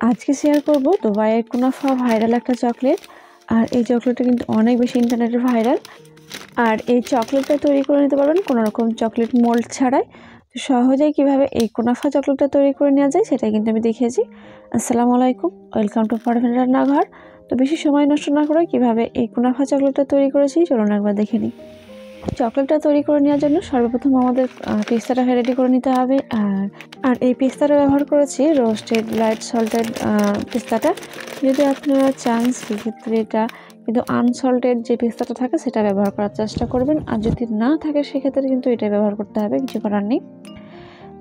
আজকে শেয়ার করব দুবাইয়ের কুনাফা ভাইরাল একটা চকলেট। আর এই চকলেটটা কিন্তু অনেক বেশি ইন্টারনেটে ভাইরাল। আর এই চকলেটটা তৈরি করে নিতে পারবেন কোনো রকম চকলেট মোল্ড ছাড়াই। তো সহজেই কীভাবে এই কুনাফা চকলেটটা তৈরি করে নেওয়া যায় সেটাই কিন্তু আমি দেখিয়েছি। আসসালামু আলাইকুম, ওয়েলকাম টু পারভীন রান্নাঘর। তো বেশি সময় নষ্ট না করে কীভাবে এই কুনাফা চকলেটটা তৈরি করেছি চলুন একবার দেখে নিই। চকলেটটা তৈরি করে নেওয়ার জন্য সর্বপ্রথম আমাদের পেস্তাটাকে রেডি করে নিতে হবে। আর এই পেস্তাটা ব্যবহার করেছি রোস্টেড লাইট সল্টেড পেস্তাটা। যদি আপনারা চান সেক্ষেত্রে এটা কিন্তু আনসল্টেড যে পেস্তাটা থাকে সেটা ব্যবহার করার চেষ্টা করবেন, আর যদি না থাকে সেক্ষেত্রে কিন্তু এটা ব্যবহার করতে হবে, কিছু করার নেই।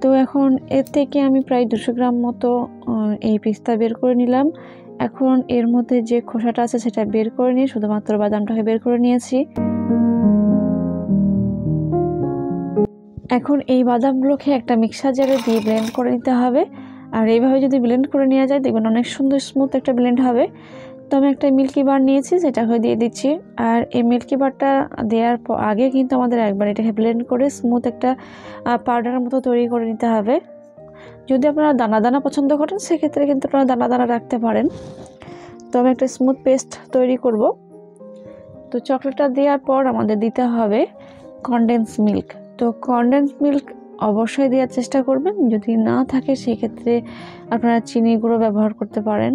তো এখন এর থেকে আমি প্রায় 200 গ্রাম মতো এই পেস্তা বের করে নিলাম। এখন এর মধ্যে যে খোসাটা আছে সেটা বের করে নিয়ে শুধুমাত্র বাদামটাকে বের করে নিয়েছি। এখন এই বাদামগুলোকে একটা মিক্সার জারে দিয়ে ব্লেন্ড করে নিতে হবে। আর এইভাবে যদি ব্লেন্ড করে নেওয়া যায় দেখবেন অনেক সুন্দর স্মুথ একটা ব্লেন্ড হবে। তো আমি একটা মিল্কি বার নিয়েছি, সেটাকে দিয়ে দিচ্ছি। আর এই মিল্কি বারটা দেওয়ার আগে কিন্তু আমাদের একবার এটাকে ব্লেন্ড করে স্মুথ একটা পাউডারের মতো তৈরি করে নিতে হবে। যদি আপনারা দানা দানা পছন্দ করেন সেক্ষেত্রে কিন্তু আপনারা দানা দানা রাখতে পারেন। তো আমি একটা স্মুথ পেস্ট তৈরি করব। তো চকলেটটা দেওয়ার পর আমাদের দিতে হবে কনডেন্স মিল্ক। তো কনডেন্স মিল্ক অবশ্যই দেওয়ার চেষ্টা করবেন, যদি না থাকে সেক্ষেত্রে আপনারা চিনি গুঁড়ো ব্যবহার করতে পারেন।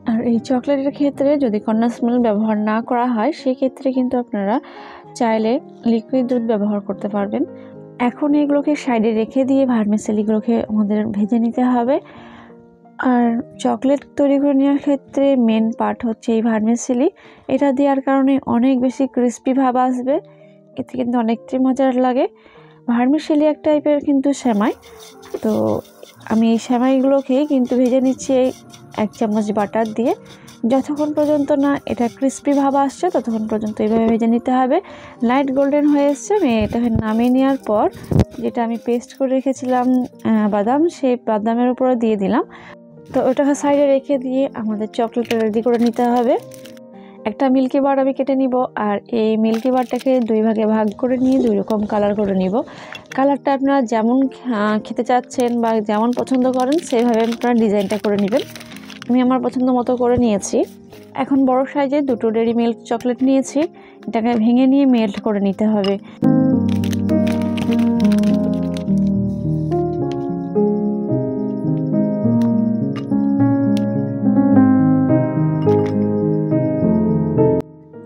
আর এই চকলেটের ক্ষেত্রে যদি কনডেন্স মিল্ক ব্যবহার না করা হয় সেক্ষেত্রে কিন্তু আপনারা চাইলে লিকুইড দুধ ব্যবহার করতে পারবেন। এখন এগুলোকে সাইডে রেখে দিয়ে ভার্মিসেলিগুলোকে আমাদের ভেজে নিতে হবে। আর চকলেট তৈরি করে নেওয়ার ক্ষেত্রে মেন পার্ট হচ্ছে এই ভার্মিসেলি। এটা দেওয়ার কারণে অনেক বেশি ক্রিস্পি ভাব আসবে, এতে কিন্তু অনেকটাই মজার লাগে। ভার্মিসেলি এক টাইপের কিন্তু সেমাই। তো আমি এই সেমাইগুলোকেই কিন্তু ভেজে নিচ্ছি 1 চামচ বাটার দিয়ে। যতক্ষণ পর্যন্ত না এটা ক্রিস্পি ভাব আসছে ততক্ষণ পর্যন্ত এইভাবে ভেজে নিতে হবে। লাইট গোল্ডেন হয়ে এসছে, আমি এটাকে নামিয়ে নেওয়ার পর যেটা আমি পেস্ট করে রেখেছিলাম বাদাম, সেই বাদামের উপরে দিয়ে দিলাম। তো ওটাকে সাইডে রেখে দিয়ে আমাদের চকলেটটা রেডি করে নিতে হবে। একটা মিল্কি বার আমি কেটে নিব, আর এই মিল্কি বারটাকে 2 ভাগে ভাগ করে নিয়ে 2 রকম কালার করে নিব। কালারটা আপনারা যেমন খেতে চাচ্ছেন বা যেমন পছন্দ করেন সেইভাবে আপনারা ডিজাইনটা করে নেবেন। আমি আমার পছন্দ মতো করে নিয়েছি। এখন বড় সাইজে 2টো ডেরি মিল্ক চকলেট নিয়েছি, এটাকে ভেঙে নিয়ে মেল্ট করে নিতে হবে।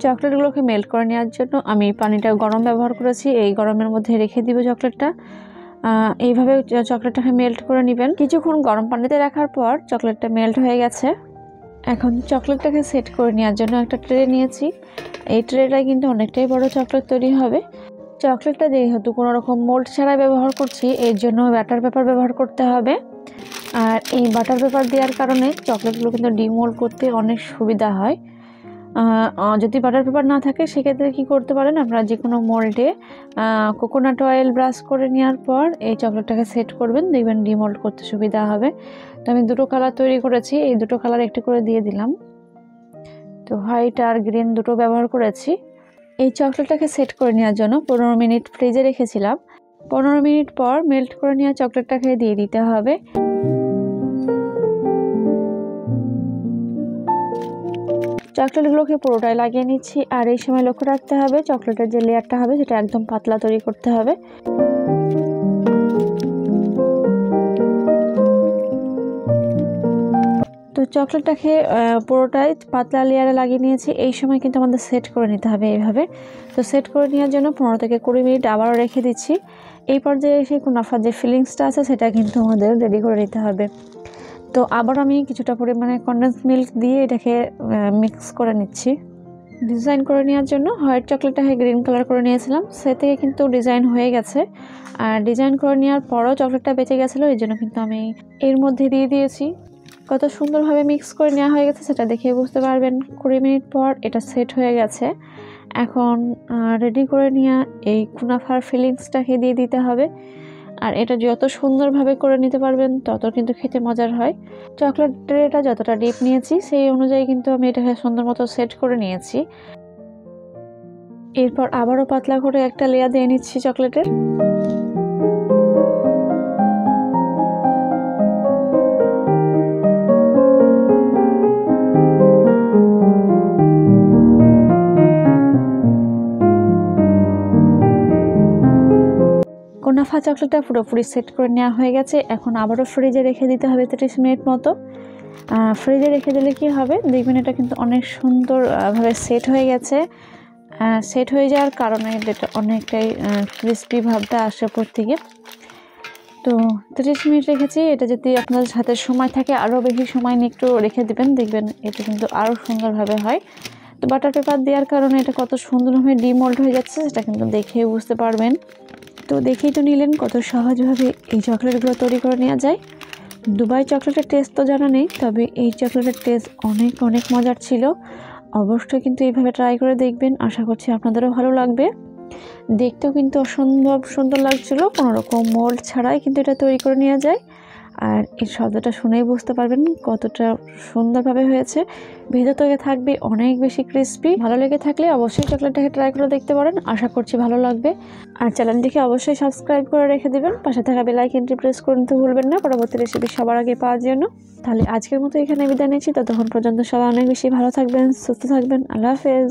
চকলেটগুলোকে মেল্ট করে নেওয়ার জন্য আমি পানিটা গরম ব্যবহার করেছি, এই গরমের মধ্যে রেখে দিব চকলেটটা। এইভাবে চকলেটটাকে মেল্ট করে নেবেন। কিছুক্ষণ গরম পানিতে রাখার পর চকলেটটা মেল্ট হয়ে গেছে। এখন চকলেটটাকে সেট করে নেওয়ার জন্য একটা ট্রে নিয়েছি। এই ট্রেটা কিন্তু অনেকটাই বড় চকলেট তৈরি হবে। চকলেটটা যেহেতু কোনো রকম মোল্ড ছাড়াই ব্যবহার করছি এর জন্য বাটার পেপার ব্যবহার করতে হবে। আর এই বাটার পেপার দেওয়ার কারণে চকলেটগুলো কিন্তু ডিমোল্ড করতে অনেক সুবিধা হয়। যদি বাটার পেপার না থাকে সেক্ষেত্রে কি করতে পারেন, আপনারা যে কোনো মোল্ডে কোকোনাট অয়েল ব্রাশ করে নেওয়ার পর এই চকলেটটাকে সেট করবেন, দেখবেন ডিমোল্ড করতে সুবিধা হবে। তো আমি 2টো কালার তৈরি করেছি, এই 2টো কালার একটি করে দিয়ে দিলাম। তো হোয়াইট আর গ্রিন দুটো ব্যবহার করেছি। এই চকলেটটাকে সেট করে নেওয়ার জন্য 15 মিনিট ফ্রিজে রেখেছিলাম। 15 মিনিট পর মেল্ট করে নেওয়া চকলেটটাকে দিয়ে দিতে হবে। চকলেটগুলোকে পুরোটাই লাগিয়ে নিচ্ছি। আর এই সময় লক্ষ্য রাখতে হবে চকলেটের যে লেয়ারটা হবে সেটা একদম পাতলা তৈরি করতে হবে। তো চকলেটটাকে পুরোটাই পাতলা লেয়ারে লাগিয়ে নিয়েছি। এই সময় কিন্তু আমাদের সেট করে নিতে হবে এইভাবে। তো সেট করে নেওয়ার জন্য 15 থেকে 20 মিনিট আবারও রেখে দিচ্ছি। এই পর্যায়ে এসে কুনাফার যে ফিলিংসটা আছে সেটা কিন্তু আমাদের রেডি করে নিতে হবে। তো আবার আমি কিছুটা পরিমাণে কনডেন্স মিল্ক দিয়ে এটাকে মিক্স করে নিচ্ছি। ডিজাইন করে নেওয়ার জন্য হোয়াইট চকলেটটাকে গ্রিন কালার করে নিয়েছিলাম, সে থেকে কিন্তু ডিজাইন হয়ে গেছে। আর ডিজাইন করে নেওয়ার পরও চকলেটটা বেঁচে গেছিলো, এই জন্য কিন্তু আমি এর মধ্যে দিয়ে দিয়েছি। কত সুন্দরভাবে মিক্স করে নেওয়া হয়ে গেছে সেটা দেখে বুঝতে পারবেন। 20 মিনিট পর এটা সেট হয়ে গেছে। এখন রেডি করে নেওয়া এই কুনাফার ফিলিংসটাকে দিয়ে দিতে হবে। আর এটা যত সুন্দরভাবে করে নিতে পারবেন তত কিন্তু খেতে মজার হয়। চকলেট ট্রেটা যতটা ডিপ নিয়েছি সেই অনুযায়ী কিন্তু আমি এটাকে সুন্দর মতো সেট করে নিয়েছি। এরপর আবারও পাতলা করে একটা লেয়ার দিয়ে নিচ্ছি চকলেটের। কুনাফা চকলেটটা পুরোপুরি সেট করে নেওয়া হয়ে গেছে। এখন আবারও ফ্রিজে রেখে দিতে হবে 30 মিনিট মতো। ফ্রিজে রেখে দিলে কি হবে, দেখবেন এটা কিন্তু অনেক সুন্দরভাবে সেট হয়ে গেছে। সেট হয়ে যাওয়ার কারণে এটা অনেকটাই ক্রিস্পি ভাবটা আসে উপর থেকে। তো 30 মিনিট রেখেছি। এটা যদি আপনাদের হাতে সময় থাকে আরও বেশি সময় নিয়ে একটু রেখে দেবেন, দেখবেন এটা কিন্তু আরও সুন্দরভাবে হয়। তো বাটার পেপার দেওয়ার কারণে এটা কত সুন্দরভাবে ডিমোল্ড হয়ে যাচ্ছে সেটা কিন্তু দেখেই বুঝতে পারবেন। তো দেখেই তো নিলেন কত সহজভাবে এই চকলেটগুলো তৈরি করে নেওয়া যায়। দুবাই চকলেটের টেস্ট তো জানা নেই, তবে এই চকলেটের টেস্ট অনেক অনেক মজার ছিল। অবশ্যই কিন্তু এইভাবে ট্রাই করে দেখবেন, আশা করছি আপনাদেরও ভালো লাগবে। দেখতেও কিন্তু অসম্ভব সুন্দর লাগছিলো, কোনোরকম মোল্ড ছাড়াই কিন্তু এটা তৈরি করে নেওয়া যায়। আর এর শব্দটা শুনেই বুঝতে পারবেন কতটা সুন্দরভাবে হয়েছে। ভেতর থেকে থাকবে অনেক বেশি ক্রিস্পি। ভালো লেগে থাকলে অবশ্যই চকলেটটাকে ট্রাই করে দেখতে পারেন, আশা করছি ভালো লাগবে। আর চ্যানেলটিকে অবশ্যই সাবস্ক্রাইব করে রেখে দেবেন, পাশে থাকা বেল আইকনটি প্রেস করে নিতে ভুলবেন না পরবর্তী রেসিপি সবার আগে পাওয়ার জন্য। তাহলে আজকের মতো এখানে বিদায় নিচ্ছি, ততক্ষণ পর্যন্ত সবাই অনেক বেশি ভালো থাকবেন, সুস্থ থাকবেন। আল্লাহ হাফেজ।